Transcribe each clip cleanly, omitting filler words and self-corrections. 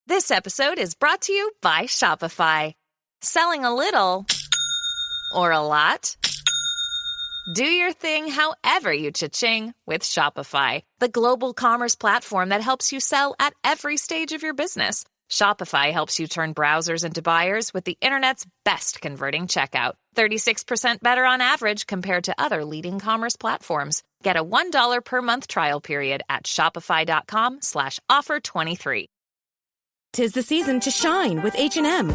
This episode is brought to you by Shopify. Selling a little or a lot? Do your thing however you cha-ching with Shopify, the global commerce platform that helps you sell at every stage of your business. Shopify helps you turn browsers into buyers with the internet's best converting checkout. 36% better on average compared to other leading commerce platforms. Get a $1 per month trial period at shopify.com/offer23. 'Tis the season to shine with H&M.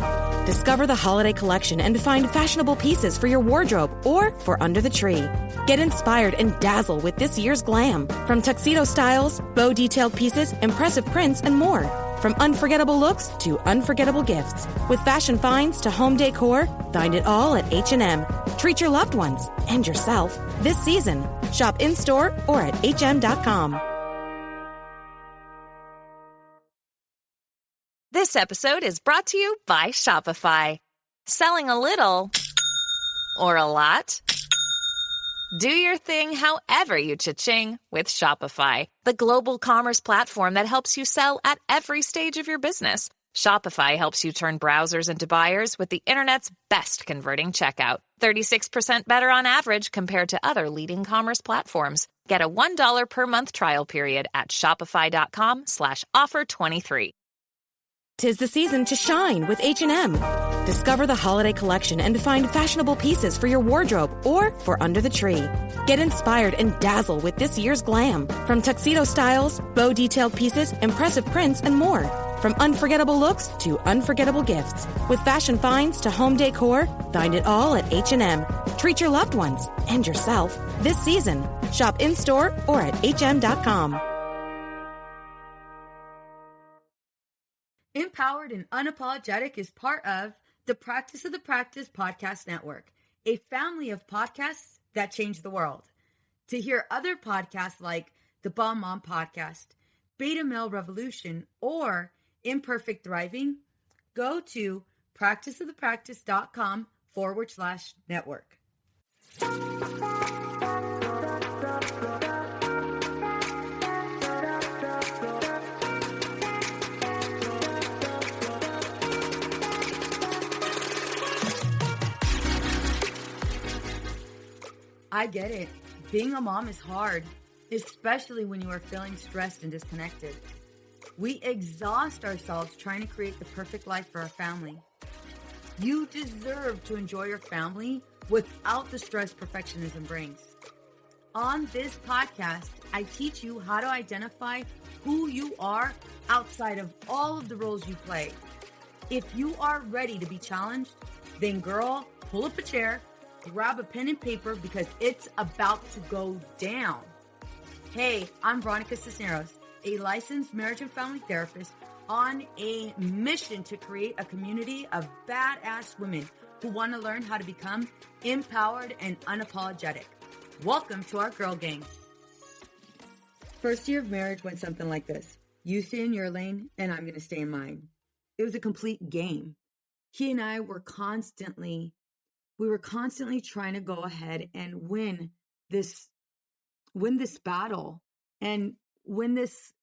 Discover the holiday collection and find fashionable pieces for your wardrobe or for under the tree. Get inspired and dazzle with this year's glam. From tuxedo styles, bow detailed pieces, impressive prints, and more. From unforgettable looks to unforgettable gifts. With fashion finds to home decor, find it all at H&M. Treat your loved ones and yourself this season. Shop in-store or at hm.com. This episode is brought to you by Shopify. Selling a little or a lot? Do your thing however you cha-ching with Shopify, the global commerce platform that helps you sell at every stage of your business. Shopify helps you turn browsers into buyers with the internet's best converting checkout. 36% better on average compared to other leading commerce platforms. Get a $1 per month trial period at shopify.com/offer23. 'Tis the season to shine with H&M. Discover the holiday collection and find fashionable pieces for your wardrobe or for under the tree. Get inspired and dazzle with this year's glam. From tuxedo styles, bow detailed pieces, impressive prints, and more. From unforgettable looks to unforgettable gifts. With fashion finds to home decor, find it all at H&M. Treat your loved ones and yourself this season. Shop in-store or at hm.com. Empowered and Unapologetic is part of the Practice of the Practice Podcast Network, a family of podcasts that change the world. To hear other podcasts like the Bomb Mom Podcast, Beta Male Revolution, or Imperfect Thriving, go to practiceofthepractice.com/network. I get it. Being a mom is hard, especially when you are feeling stressed and disconnected. We exhaust ourselves trying to create the perfect life for our family. You deserve to enjoy your family without the stress perfectionism brings. On this podcast, I teach you how to identify who you are outside of all of the roles you play. If you are ready to be challenged, then girl, pull up a chair, grab a pen and paper because it's about to go down. Hey, I'm Veronica, a licensed marriage and family therapist on a mission to create a community of badass women who want to learn how to become empowered and unapologetic. Welcome to our girl gang. First year of marriage went something like this. You stay in your lane and I'm going to stay in mine. It was a complete game. He and I were constantly trying to go ahead and win this battle and win this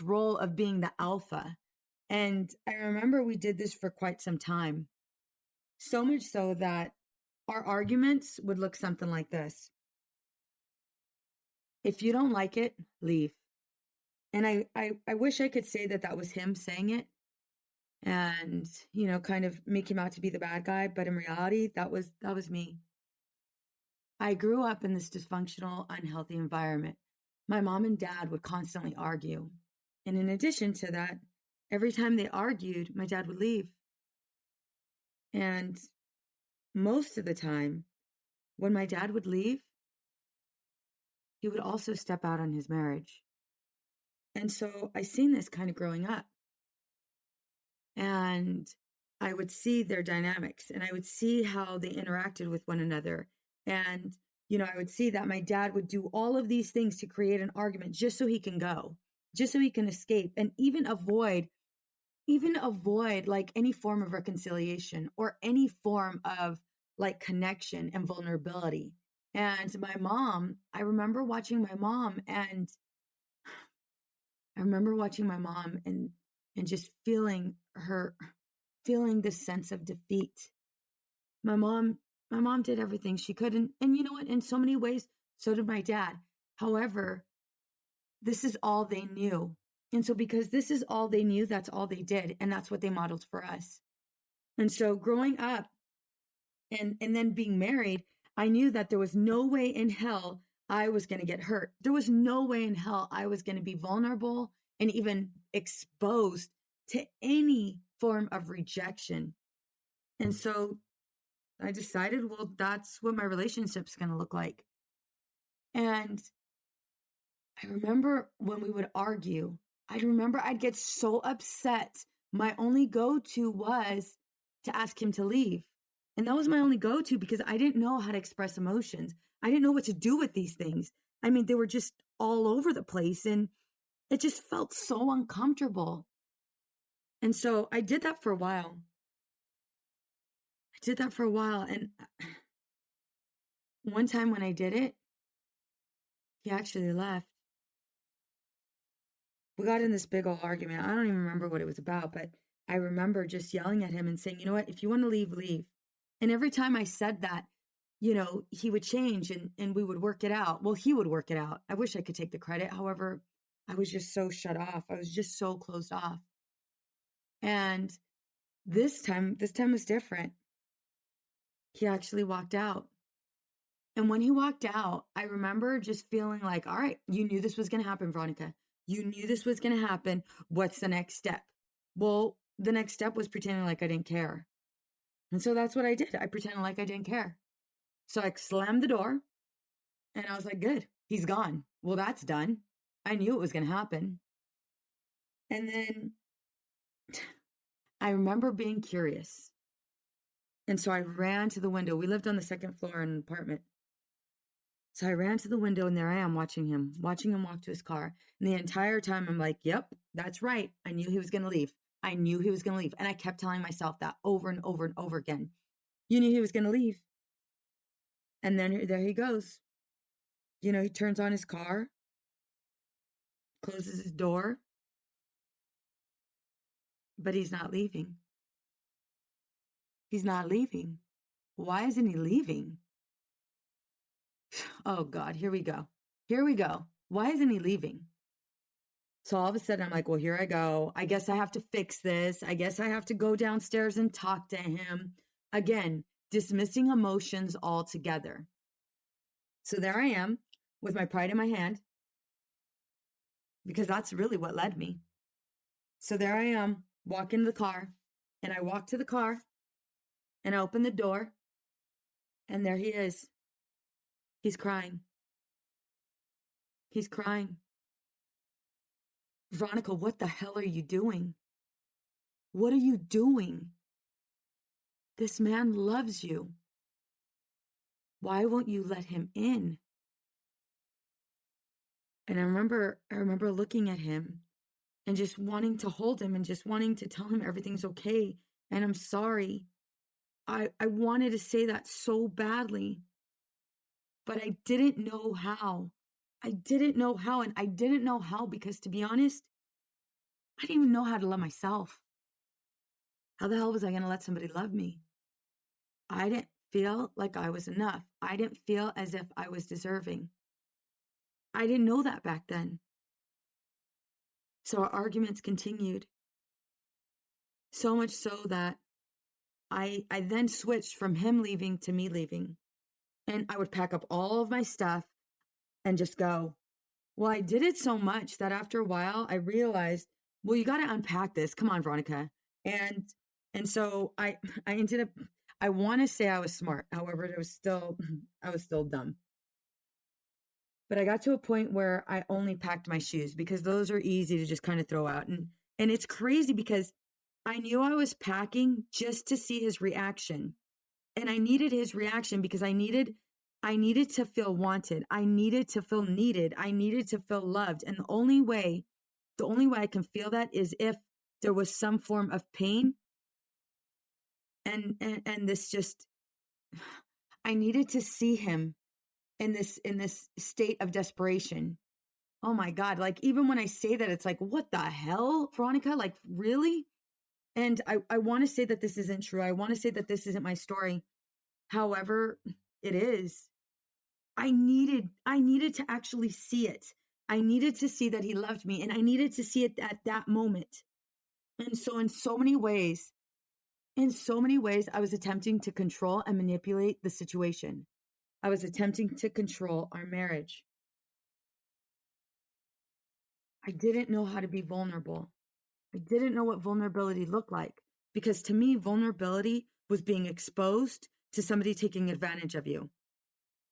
role of being the alpha. And I remember we did this for quite some time. So much so that our arguments would look something like this. If you don't like it, leave. And I wish I could say that was him saying it and, kind of make him out to be the bad guy. But in reality, that was me. I grew up in this dysfunctional, unhealthy environment. My mom and dad would constantly argue. And in addition to that, every time they argued, my dad would leave. And most of the time, when my dad would leave, he would also step out on his marriage. And so I seen this kind of growing up. And I would see their dynamics and I would see how they interacted with one another. And, I would see that my dad would do all of these things to create an argument just so he can go, just so he can escape and even avoid like any form of reconciliation or any form of like connection and vulnerability. And my mom, I remember watching my mom and and just feeling this sense of defeat. My mom did everything she could. And you know what? In so many ways, so did my dad. However, this is all they knew. And so because this is all they knew, that's all they did. And that's what they modeled for us. And so growing up and then being married, I knew that there was no way in hell I was going to get hurt. There was no way in hell I was going to be vulnerable and even exposed to any form of rejection. And so I decided, well, that's what my relationship's going to look like. And I remember when we would argue, I'd get so upset. My only go-to was to ask him to leave. And that was my only go-to because I didn't know how to express emotions. I didn't know what to do with these things. I mean, they were just all over the place and it just felt so uncomfortable. And so I did that for a while. And one time when I did it, he actually left. We got in this big old argument. I don't even remember what it was about, but I remember just yelling at him and saying, you know what, if you want to leave, leave. And every time I said that, you know, he would change and we would work it out. Well, he would work it out. I wish I could take the credit. However, I was just so shut off. I was just so closed off. And this time was different. He actually walked out. And when he walked out, I remember just feeling like, all right, you knew this was going to happen, Veronica. You knew this was going to happen. What's the next step? Well, the next step was pretending like I didn't care. And so that's what I did. I pretended like I didn't care. So I slammed the door and I was like, good, he's gone. Well, that's done. I knew it was going to happen. And then I remember being curious. And so I ran to the window. We lived on the second floor in an apartment. So I ran to the window and there I am watching him walk to his car. And the entire time I'm like, yep, that's right. I knew he was going to leave. And I kept telling myself that over and over and over again. You knew he was going to leave. And then there he goes. You know, he turns on his car, closes his door, but he's not leaving. He's not leaving. Why isn't he leaving? Oh God, here we go. Why isn't he leaving? So all of a sudden I'm like, well, here I go. I guess I have to fix this. I guess I have to go downstairs and talk to him. Again, dismissing emotions altogether. So there I am with my pride in my hand, because that's really what led me. So there I am, walking to the car, and I walk to the car and I open the door and there he is. He's crying. Veronica, what the hell are you doing? What are you doing? This man loves you. Why won't you let him in? And I remember looking at him and just wanting to hold him and just wanting to tell him everything's okay and I'm sorry. I wanted to say that so badly, but I didn't know how. And I didn't know how because, to be honest, I didn't even know how to love myself. How the hell was I going to let somebody love me? I didn't feel like I was enough. I didn't feel as if I was deserving. I didn't know that back then. So our arguments continued. So much so that I then switched from him leaving to me leaving. And I would pack up all of my stuff and just go. Well, I did it so much that after a while I realized, well, you got to unpack this. Come on, Veronica. And so I ended up, I want to say I was smart. However, I was still dumb. But I got to a point where I only packed my shoes because those are easy to just kind of throw out. And it's crazy because I knew I was packing just to see his reaction. And I needed his reaction because I needed to feel wanted. I needed to feel needed. I needed to feel loved. And the only way I can feel that is if there was some form of pain. And this just, I needed to see him in this state of desperation. Oh my God. Like, even when I say that, it's like, what the hell, Veronica? Like, really? And I want to say that this isn't true. I want to say that this isn't my story. However, it is. I needed to actually see it. I needed to see that he loved me, and I needed to see it at that moment. And so in so many ways, I was attempting to control and manipulate the situation. I was attempting to control our marriage. I didn't know how to be vulnerable. I didn't know what vulnerability looked like, because to me, vulnerability was being exposed to somebody taking advantage of you.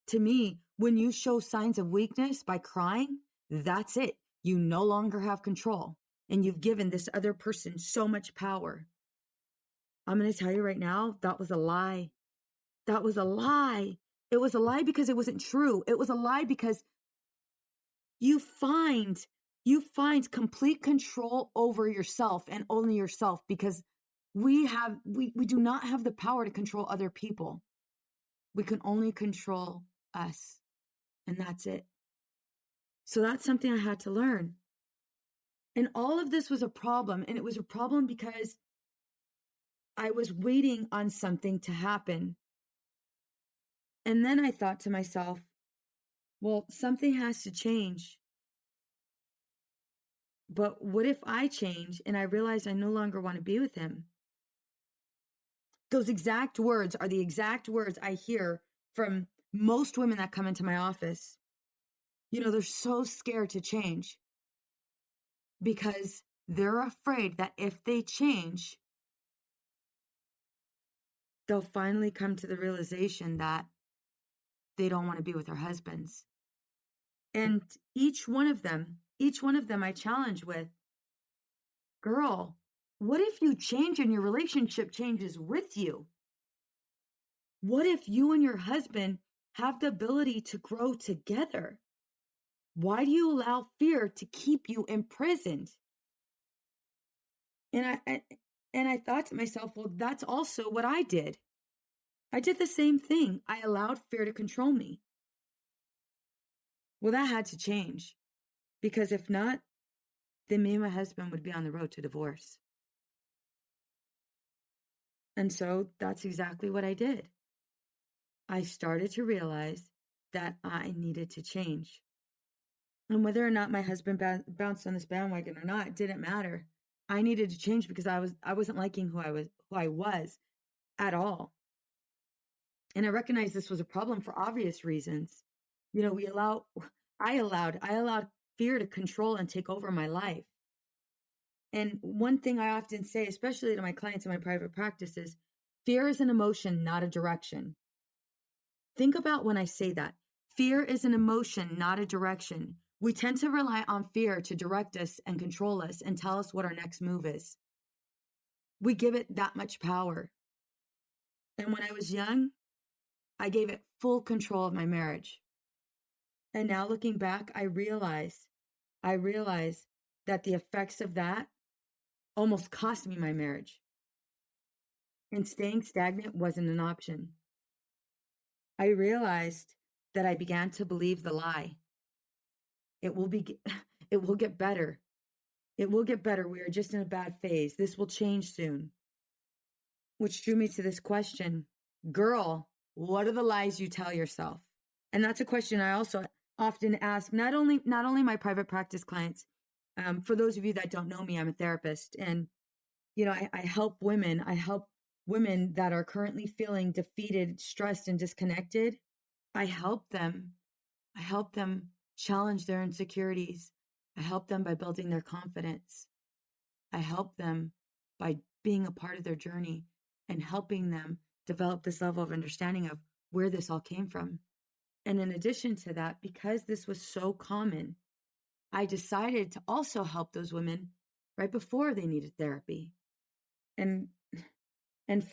To me, when you show signs of weakness by crying, that's it. You no longer have control, and you've given this other person so much power. I'm going to tell you right now, that was a lie. That was a lie. It was a lie because it wasn't true. It was a lie because you find complete control over yourself and only yourself, because we do not have the power to control other people. We can only control us, and that's it. So that's something I had to learn. And all of this was a problem, and it was a problem because I was waiting on something to happen. And then I thought to myself, well, something has to change. But what if I change and I realize I no longer want to be with him? Those exact words are the exact words I hear from most women that come into my office. You know, they're so scared to change because they're afraid that if they change, they'll finally come to the realization that they don't want to be with their husbands. And each one of them I challenge with, girl, what if you change and your relationship changes with you? What if you and your husband have the ability to grow together? Why do you allow fear to keep you imprisoned? And I thought to myself, well, that's also what I did. I did the same thing. I allowed fear to control me. Well, that had to change, because if not, then me and my husband would be on the road to divorce. And so that's exactly what I did. I started to realize that I needed to change. And whether or not my husband bounced on this bandwagon or not, it didn't matter. I needed to change because I wasn't liking who I was at all. And I recognized this was a problem for obvious reasons. You know, I allowed fear to control and take over my life. And one thing I often say, especially to my clients in my private practice, is fear is an emotion, not a direction. Think about when I say that. Fear is an emotion, not a direction. We tend to rely on fear to direct us and control us and tell us what our next move is. We give it that much power. And when I was young, I gave it full control of my marriage. And now looking back, I realize that the effects of that almost cost me my marriage. And staying stagnant wasn't an option. I realized that I began to believe the lie. It will get better. It will get better. We are just in a bad phase. This will change soon. Which drew me to this question. Girl, what are the lies you tell yourself? And that's a question I also often ask, not only my private practice clients. For those of you that don't know me, I'm a therapist. And, you know, I help women. I help women that are currently feeling defeated, stressed, and disconnected. I help them challenge their insecurities. I help them by building their confidence. I help them by being a part of their journey and helping them develop this level of understanding of where this all came from. And in addition to that, because this was so common, I decided to also help those women right before they needed therapy. And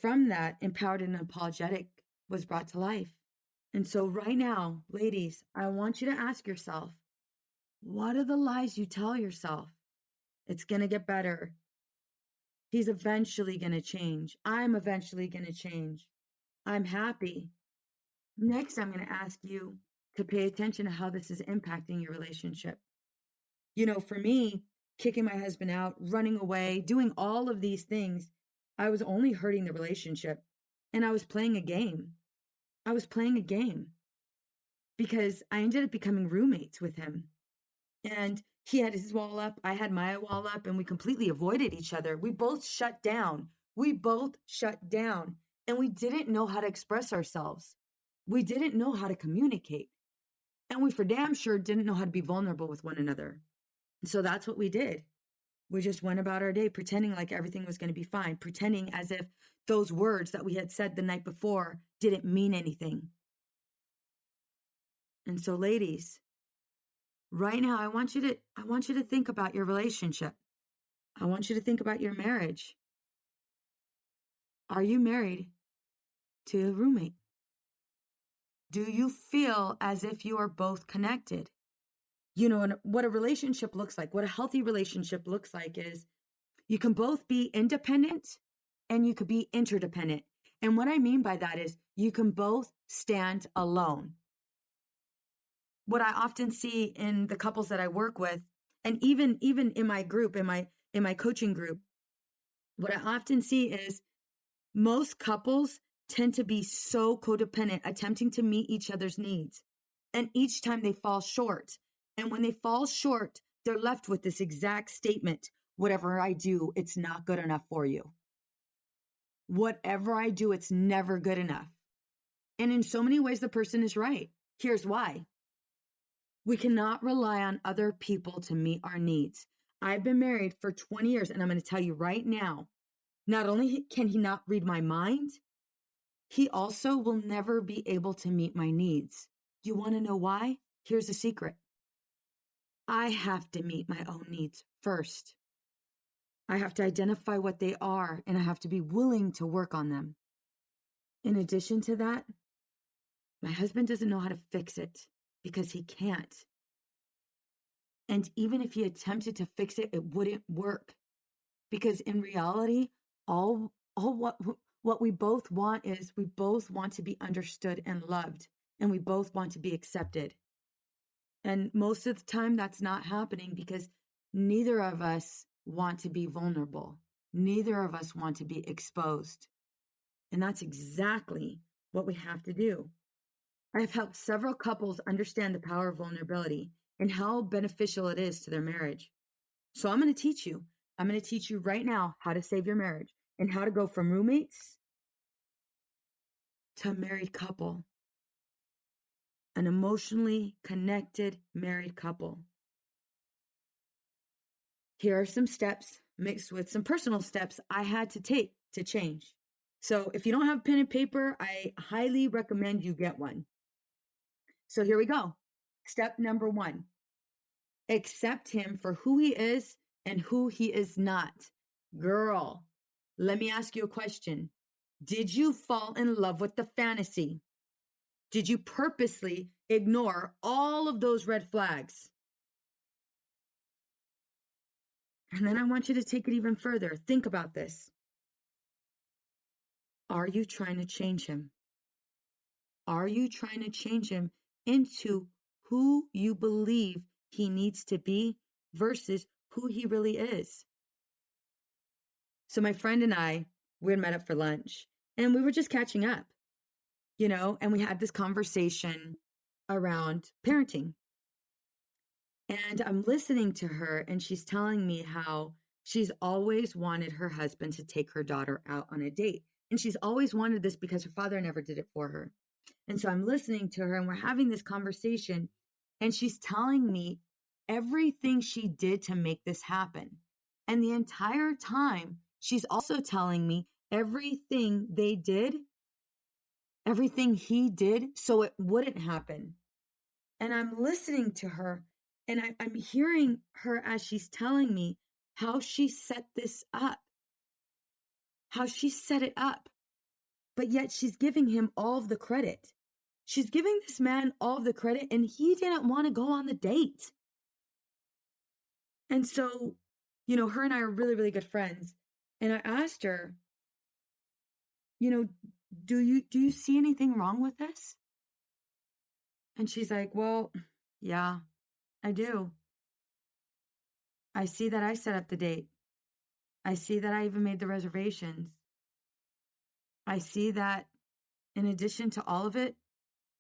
from that, Empowered and Apologetic was brought to life. And so right now, ladies, I want you to ask yourself, what are the lies you tell yourself? It's going to get better. He's eventually going to change. I'm eventually going to change. I'm happy. Next, I'm going to ask you to pay attention to how this is impacting your relationship. For me, kicking my husband out, running away, doing all of these things, I was only hurting the relationship. And I was playing a game. I was playing a game because I ended up becoming roommates with him. And he had his wall up, I had my wall up, and we completely avoided each other. We both shut down. And we didn't know how to express ourselves. We didn't know how to communicate. And we for damn sure didn't know how to be vulnerable with one another. So that's what we did. We just went about our day pretending like everything was going to be fine, pretending as if those words that we had said the night before didn't mean anything. And so, ladies, right now, I want you to think about your relationship. I want you to think about your marriage. Are you married to a roommate? Do you feel as if you are both connected? And what a relationship looks like, what a healthy relationship looks like is you can both be independent and you could be interdependent. And what I mean by that is you can both stand alone. What I often see in the couples that I work with, and even in my group, in my coaching group, what I often see is most couples tend to be so codependent, attempting to meet each other's needs. And each time they fall short. And when they fall short, they're left with this exact statement: whatever I do, it's not good enough for you. Whatever I do, it's never good enough. And in so many ways, the person is right. Here's why. We cannot rely on other people to meet our needs. I've been married for 20 years, and I'm going to tell you right now, not only can he not read my mind, he also will never be able to meet my needs. You want to know why? Here's the secret. I have to meet my own needs first. I have to identify what they are, and I have to be willing to work on them. In addition to that, my husband doesn't know how to fix it because he can't. And even if he attempted to fix it, it wouldn't work. Because in reality, all what we both want is we both want to be understood and loved, and we both want to be accepted. And most of the time that's not happening because neither of us want to be vulnerable. Neither of us want to be exposed. And that's exactly what we have to do. I've helped several couples understand the power of vulnerability and how beneficial it is to their marriage. So I'm going to teach you. I'm going to teach you right now how to save your marriage and how to go from roommates to a married couple. An emotionally connected married couple. Here are some steps mixed with some personal steps I had to take to change. So if you don't have pen and paper, I highly recommend you get one. So here we go. Step number 1, accept him for who he is and who he is not. Girl, let me ask you a question. Did you fall in love with the fantasy? Did you purposely ignore all of those red flags? And then I want you to take it even further. Think about this. Are you trying to change him? Are you trying to change him into who you believe he needs to be versus who he really is? So my friend and I, we had met up for lunch and we were just catching up, and we had this conversation around parenting. And I'm listening to her and she's telling me how she's always wanted her husband to take her daughter out on a date. And she's always wanted this because her father never did it for her. And so I'm listening to her and we're having this conversation and she's telling me everything she did to make this happen. And the entire time, she's also telling me everything they did, everything he did so it wouldn't happen. And I'm listening to her and I'm hearing her as she's telling me how she set this up, how she set it up. But yet she's giving him all of the credit. She's giving this man all of the credit and he didn't want to go on the date. And so, her and I are really, really good friends. And I asked her, do you see anything wrong with this? And she's like, well, yeah, I do. I see that I set up the date. I see that I even made the reservations. I see that in addition to all of it,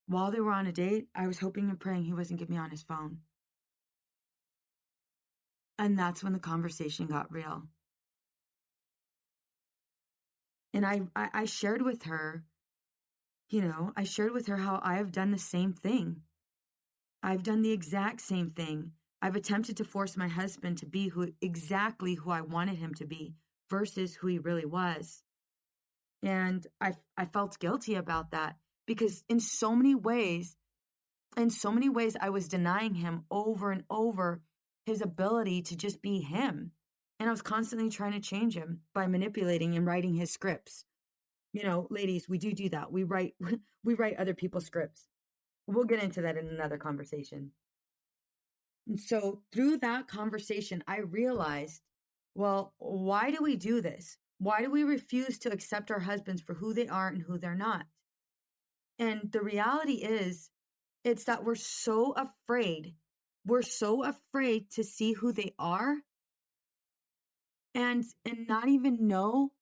while they were on a date, I was hoping and praying he wasn't getting me on his phone. And that's when the conversation got real. And I shared with her, I shared with her how I have done the same thing. I've done the exact same thing. I've attempted to force my husband to be exactly who I wanted him to be versus who he really was. And I felt guilty about that because in so many ways, I was denying him over and over his ability to just be him. And I was constantly trying to change him by manipulating and writing his scripts. Ladies, we do that. We write other people's scripts. We'll get into that in another conversation. And so through that conversation, I realized, well, why do we do this? Why do we refuse to accept our husbands for who they are and who they're not? And the reality is, it's that we're so afraid. We're so afraid to see who they are and not even know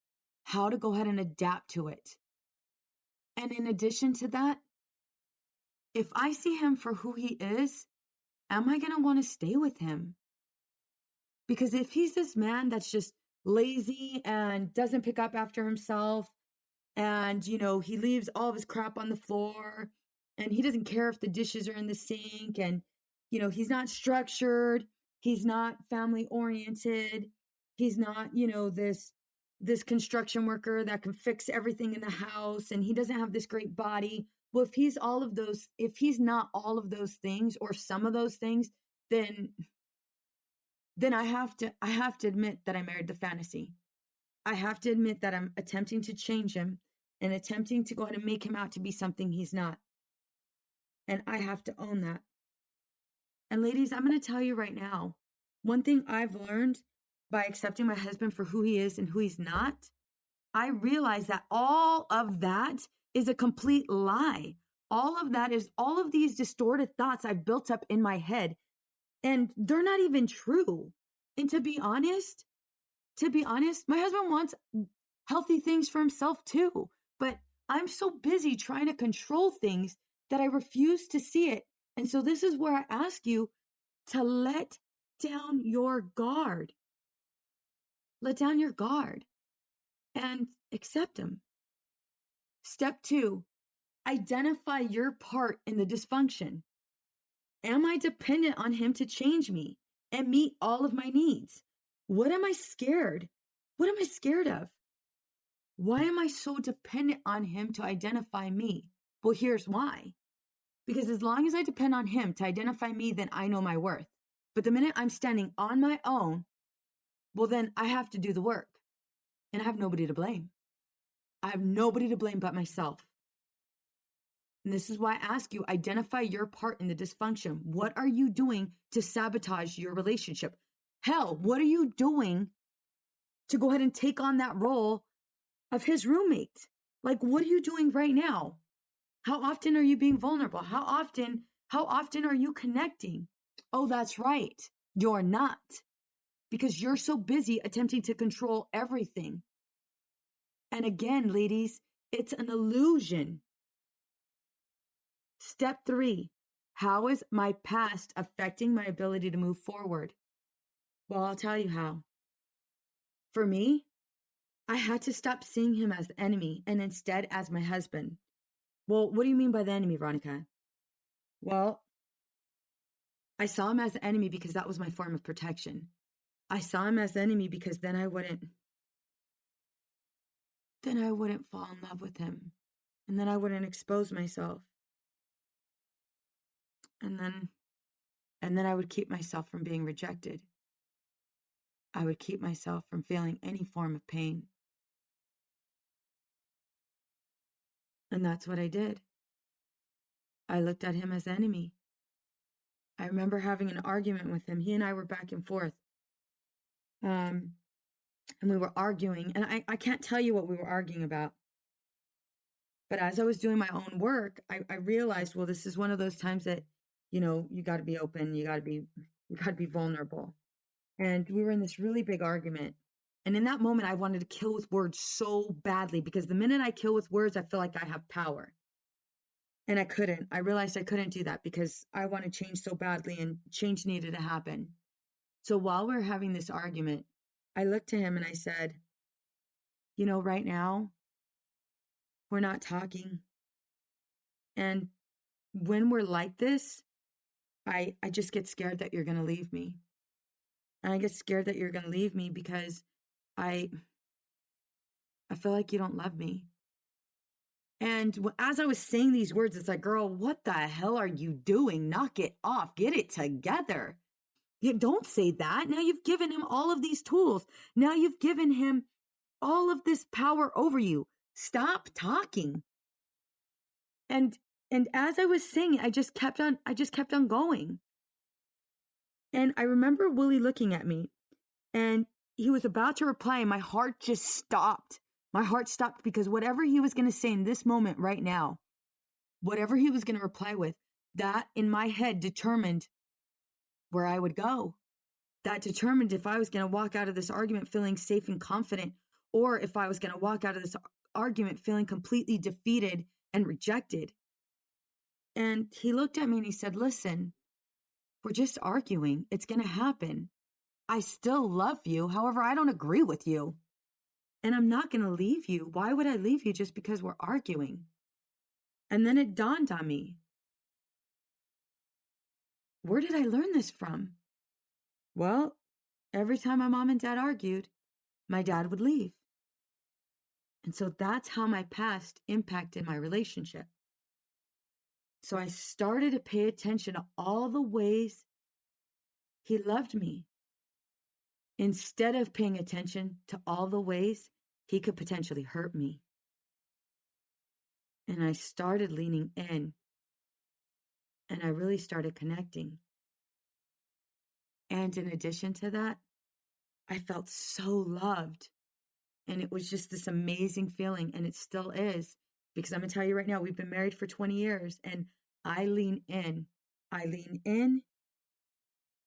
how to go ahead and adapt to it. And in addition to that, if I see him for who he is, am I going to want to stay with him? Because if he's this man that's just lazy and doesn't pick up after himself, and, he leaves all of his crap on the floor, and he doesn't care if the dishes are in the sink, and, he's not structured, he's not family oriented, he's not, this construction worker that can fix everything in the house, and he doesn't have this great body. Well, if he's not all of those things or some of those things, then I have to admit that I married the fantasy. I have to admit that I'm attempting to change him and attempting to go ahead and make him out to be something he's not. And I have to own that. And ladies, I'm going to tell you right now, one thing I've learned by accepting my husband for who he is and who he's not, I realize that all of that is a complete lie. All of that is all of these distorted thoughts I've built up in my head, and they're not even true. And to be honest, my husband wants healthy things for himself too, but I'm so busy trying to control things that I refuse to see it. And so this is where I ask you to let down your guard. Let down your guard and accept him. Step 2, identify your part in the dysfunction. Am I dependent on him to change me and meet all of my needs? What am I scared? What am I scared of? Why am I so dependent on him to identify me? Well, here's why. Because as long as I depend on him to identify me, then I know my worth. But the minute I'm standing on my own, well, then I have to do the work. And I have nobody to blame. I have nobody to blame but myself. And this is why I ask you, identify your part in the dysfunction. What are you doing to sabotage your relationship? Hell, what are you doing to go ahead and take on that role of his roommate? Like, what are you doing right now? How often are you being vulnerable? How often are you connecting? Oh, that's right. You're not. Because you're so busy attempting to control everything. And again, ladies, it's an illusion. Step 3, how is my past affecting my ability to move forward? Well, I'll tell you how. For me, I had to stop seeing him as the enemy and instead as my husband. Well, what do you mean by the enemy, Veronica? Well, I saw him as the enemy because that was my form of protection. I saw him as the enemy because then I wouldn't fall in love with him. And then I wouldn't expose myself. And then I would keep myself from being rejected. I would keep myself from feeling any form of pain. And that's what I did. I looked at him as enemy. I remember having an argument with him. He and I were back and forth. And we were arguing. And I can't tell you what we were arguing about. But as I was doing my own work, I realized, well, this is one of those times that, you got to be open. You got to be vulnerable. And we were in this really big argument. And in that moment, I wanted to kill with words so badly, because the minute I kill with words, I feel like I have power. And I couldn't. I realized I couldn't do that because I want to change so badly, and change needed to happen. So while we were having this argument, I looked to him and I said, right now, we're not talking. And when we're like this, I just get scared that you're going to leave me. And I get scared that you're going to leave me because I feel like you don't love me. And as I was saying these words, it's like, girl, what the hell are you doing? Knock it off. Get it together. Don't say that. Now you've given him all of these tools. Now you've given him all of this power over you. Stop talking. And as I was saying it, I just kept on going. And I remember Willie looking at me, and he was about to reply, and my heart just stopped. My heart stopped, because whatever he was going to say in this moment right now, whatever he was going to reply with, that in my head determined where I would go. That determined if I was going to walk out of this argument feeling safe and confident, or if I was going to walk out of this argument feeling completely defeated and rejected. And he looked at me and he said, listen, we're just arguing. It's going to happen. I still love you. However, I don't agree with you. And I'm not going to leave you. Why would I leave you just because we're arguing? And then it dawned on me. Where did I learn this from? Well, every time my mom and dad argued, my dad would leave. And so that's how my past impacted my relationship. So I started to pay attention to all the ways he loved me, instead of paying attention to all the ways he could potentially hurt me. And I started leaning in, and I really started connecting. And in addition to that, I felt so loved. And it was just this amazing feeling, and it still is, because I'm going to tell you right now, we've been married for 20 years, and I lean in. I lean in,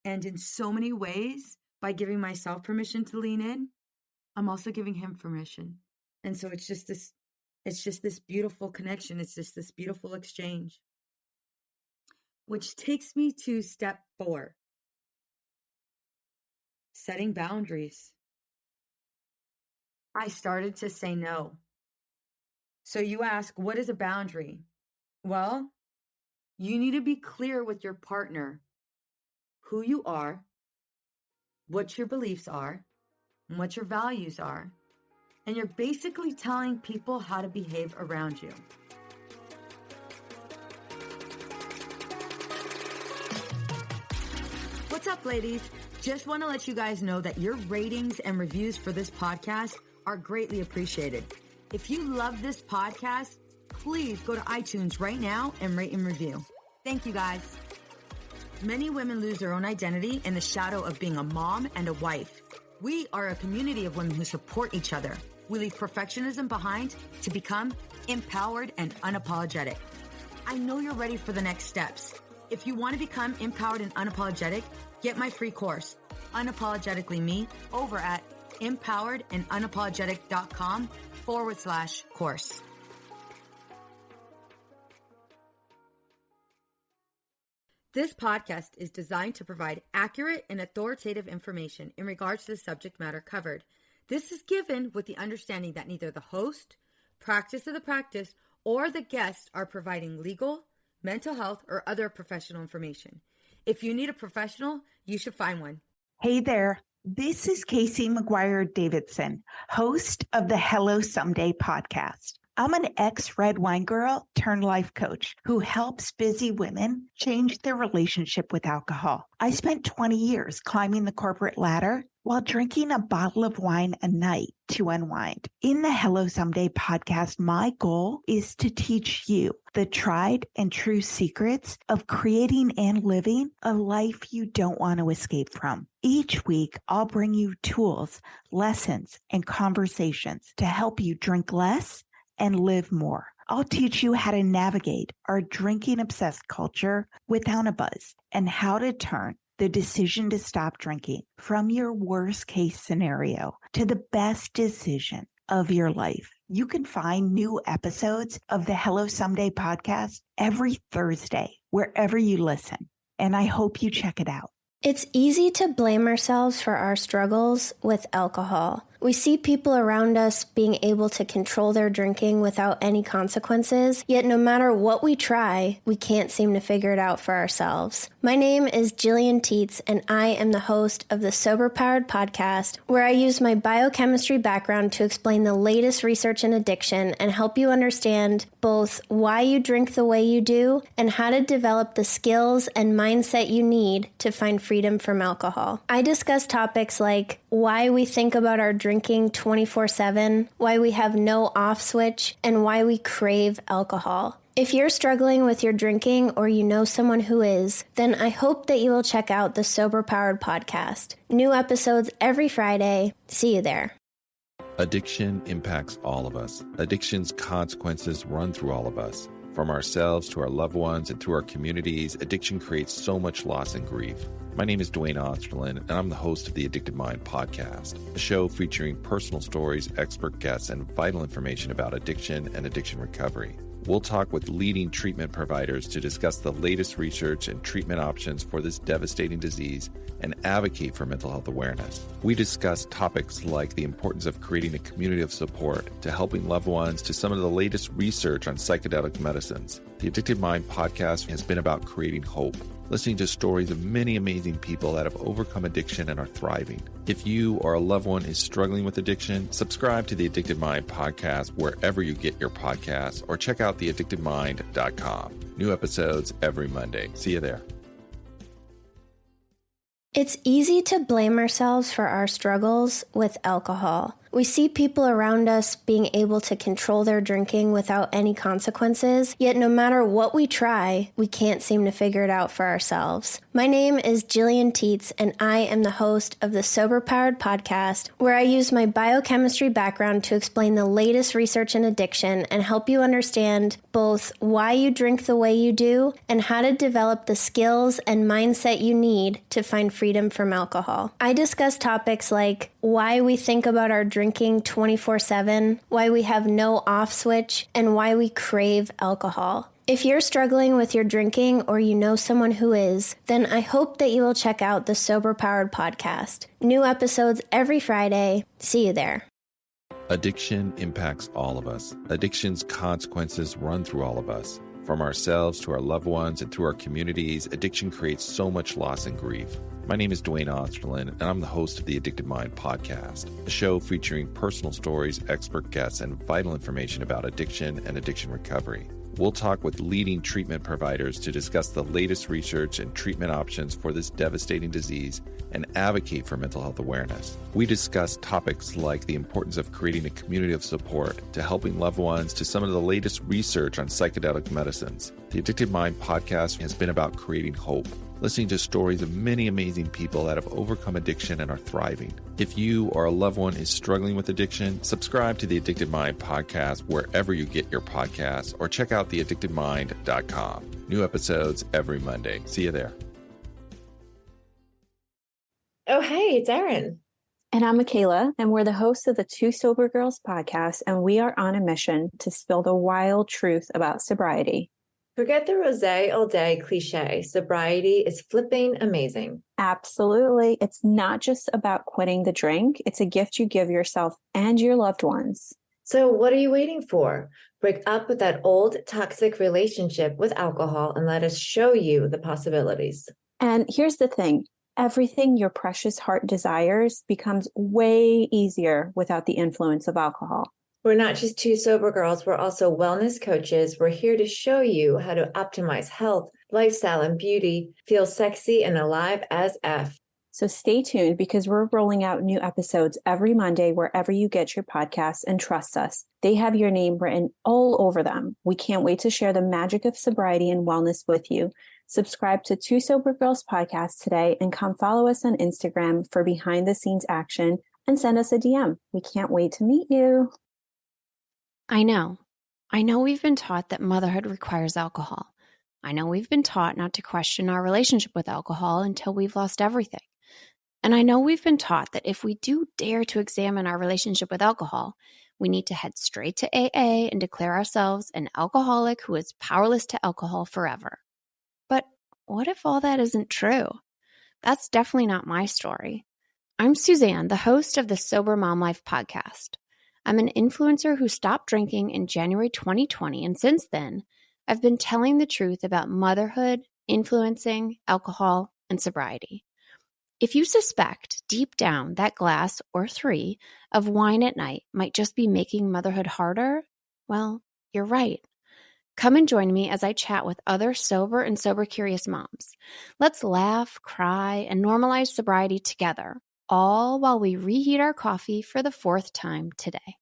and in so many ways, by giving myself permission to lean in, I'm also giving him permission. And so it's just this beautiful connection. It's just this beautiful exchange. Which takes me to step 4. Setting boundaries. I started to say no. So you ask, what is a boundary? Well, you need to be clear with your partner who you are, what your beliefs are, and what your values are. And you're basically telling people how to behave around you. What's up, ladies? Just want to let you guys know that your ratings and reviews for this podcast are greatly appreciated. If you love this podcast, please go to iTunes right now and rate and review. Thank you, guys. Many women lose their own identity in the shadow of being a mom and a wife. We are a community of women who support each other. We leave perfectionism behind to become empowered and unapologetic. I know you're ready for the next steps. If you want to become empowered and unapologetic, get my free course, Unapologetically Me, over at empoweredandunapologetic.com/course. This podcast is designed to provide accurate and authoritative information in regards to the subject matter covered. This is given with the understanding that neither the host, practice of the practice, or the guest are providing legal, mental health, or other professional information. If you need a professional, you should find one. Hey there. This is Casey McGuire Davidson, host of the Hello Someday podcast. I'm an ex-red wine girl turned life coach who helps busy women change their relationship with alcohol. I spent 20 years climbing the corporate ladder while drinking a bottle of wine a night to unwind. In the Hello Someday podcast, my goal is to teach you the tried and true secrets of creating and living a life you don't want to escape from. Each week, I'll bring you tools, lessons, and conversations to help you drink less and live more. I'll teach you how to navigate our drinking obsessed culture without a buzz and how to turn the decision to stop drinking from your worst case scenario to the best decision of your life. You can find new episodes of the Hello Someday podcast every Thursday, wherever you listen. And I hope you check it out. It's easy to blame ourselves for our struggles with alcohol. We see people around us being able to control their drinking without any consequences, yet no matter what we try, we can't seem to figure it out for ourselves. My name is Jillian Teets, and I am the host of the Sober Powered podcast, where I use my biochemistry background to explain the latest research in addiction and help you understand both why you drink the way you do and how to develop the skills and mindset you need to find freedom from alcohol. I discuss topics like why we think about our drinking 24/7, why we have no off switch, and why we crave alcohol. If you're struggling with your drinking or you know someone who is, then I hope that you will check out the Sober Powered podcast. New episodes every Friday. See you there. Addiction impacts all of us. Addiction's consequences run through all of us. From ourselves to our loved ones and through our communities, addiction creates so much loss and grief. My name is Dwayne Osterlin, and I'm the host of the Addicted Mind podcast, a show featuring personal stories, expert guests, and vital information about addiction and addiction recovery. We'll talk with leading treatment providers to discuss the latest research and treatment options for this devastating disease and advocate for mental health awareness. We discuss topics like the importance of creating a community of support to helping loved ones to some of the latest research on psychedelic medicines. The Addicted Mind podcast has been about creating hope, listening to stories of many amazing people that have overcome addiction and are thriving. If you or a loved one is struggling with addiction, subscribe to the Addicted Mind podcast wherever you get your podcasts or check out theaddictedmind.com. New episodes every Monday. See you there. It's easy to blame ourselves for our struggles with alcohol. We see people around us being able to control their drinking without any consequences, yet no matter what we try, we can't seem to figure it out for ourselves. My name is Jillian Teets, and I am the host of the Sober Powered podcast, where I use my biochemistry background to explain the latest research in addiction and help you understand both why you drink the way you do and how to develop the skills and mindset you need to find freedom from alcohol. I discuss topics like why we think about our drinking 24/7, why we have no off switch, and why we crave alcohol. If you're struggling with your drinking or you know someone who is, then I hope that you will check out the Sober Powered podcast. New episodes every Friday. See you there. Addiction impacts all of us. Addiction's consequences run through all of us. From ourselves to our loved ones and through our communities, addiction creates so much loss and grief. My name is Dwayne Osterlin, and I'm the host of the Addicted Mind podcast, a show featuring personal stories, expert guests, and vital information about addiction and addiction recovery. We'll talk with leading treatment providers to discuss the latest research and treatment options for this devastating disease and advocate for mental health awareness. We discuss topics like the importance of creating a community of support to helping loved ones to some of the latest research on psychedelic medicines. The Addicted Mind podcast has been about creating hope, listening to stories of many amazing people that have overcome addiction and are thriving. If you or a loved one is struggling with addiction, subscribe to the Addicted Mind podcast wherever you get your podcasts or check out theaddictedmind.com. New episodes every Monday. See you there. Oh, hey, it's Erin. And I'm Michaela, and we're the hosts of the Two Sober Girls podcast, and we are on a mission to spill the wild truth about sobriety. Forget the rosé all day cliche. Sobriety is flipping amazing. Absolutely. It's not just about quitting the drink. It's a gift you give yourself and your loved ones. So what are you waiting for? Break up with that old toxic relationship with alcohol and let us show you the possibilities. And here's the thing. Everything your precious heart desires becomes way easier without the influence of alcohol. We're not just two sober girls, we're also wellness coaches. We're here to show you how to optimize health, lifestyle, and beauty, feel sexy and alive as F. So stay tuned because we're rolling out new episodes every Monday wherever you get your podcasts, and trust us, they have your name written all over them. We can't wait to share the magic of sobriety and wellness with you. Subscribe to Two Sober Girls podcast today and come follow us on Instagram for behind the scenes action and send us a DM. We can't wait to meet you. I know we've been taught that motherhood requires alcohol. I know we've been taught not to question our relationship with alcohol until we've lost everything. And I know we've been taught that if we do dare to examine our relationship with alcohol, we need to head straight to AA and declare ourselves an alcoholic who is powerless to alcohol forever. But what if all that isn't true? That's definitely not my story. I'm Suzanne, the host of the Sober Mom Life podcast. I'm an influencer who stopped drinking in January 2020, and since then, I've been telling the truth about motherhood, influencing, alcohol, and sobriety. If you suspect deep down that glass or 3 of wine at night might just be making motherhood harder, well, you're right. Come and join me as I chat with other sober and sober-curious moms. Let's laugh, cry, and normalize sobriety together, all while we reheat our coffee for the 4th time today.